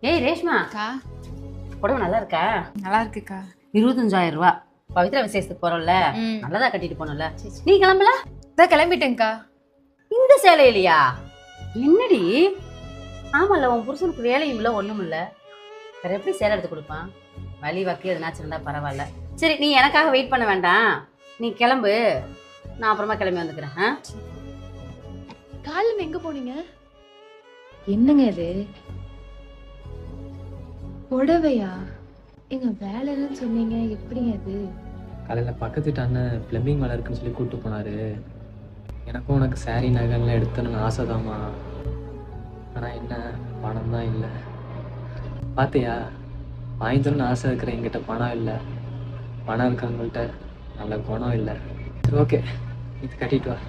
ஏய் ரேஷ்மா, அக்கா புடவை நல்லா இருக்கா? நல்லா இருக்குக்கா. 25,000 ரூபா. பவித்ரா விசேஷத்துக்கு போறோம்ல, நல்லதா கட்டிட்டு போனோம்ல. நீ கிளம்பல? இதான் கிளம்பிட்டேங்க்கா. இந்த சேலையிலையா? என்னடி? ஆமால, உன் புருஷனுக்கு வேலையும் இல்லை ஒண்ணும் இல்லை, வேற எப்படி சேலை எடுத்து கொடுப்பான்? வழி வக்கி எதுனாச்சும் இருந்தா பரவாயில்ல. சரி, நீ எனக்காக வெயிட் பண்ண வேண்டாம், நீ கிளம்பு, நான் அப்புறமா கிளம்பி வந்துக்கிறேன். காலையில எங்க போனீங்க? என்னங்க இது புடவையா? எங்க வேலைன்னு சொன்னீங்க, எப்படிங்க அது? காலையில் பக்கத்து வீட்டு அண்ணன் ப்ளம்பிங் வேலை இருக்குன்னு சொல்லி கூப்பிட்டு போனார். எனக்கும் உனக்கு சாரீ நகைலாம் எடுத்தணும்னு ஆசைதாம்மா. ஆனால் என்ன, பணம் தான் இல்லை. பார்த்தியா, வாங்கித்தணும்னு ஆசை இருக்கிற என்கிட்ட பணம் இல்லை, பணம் இருக்கிறவங்கள்ட்ட நல்ல குணம் இல்லை. சரி, ஓகே, இது கட்டிட்டு வா.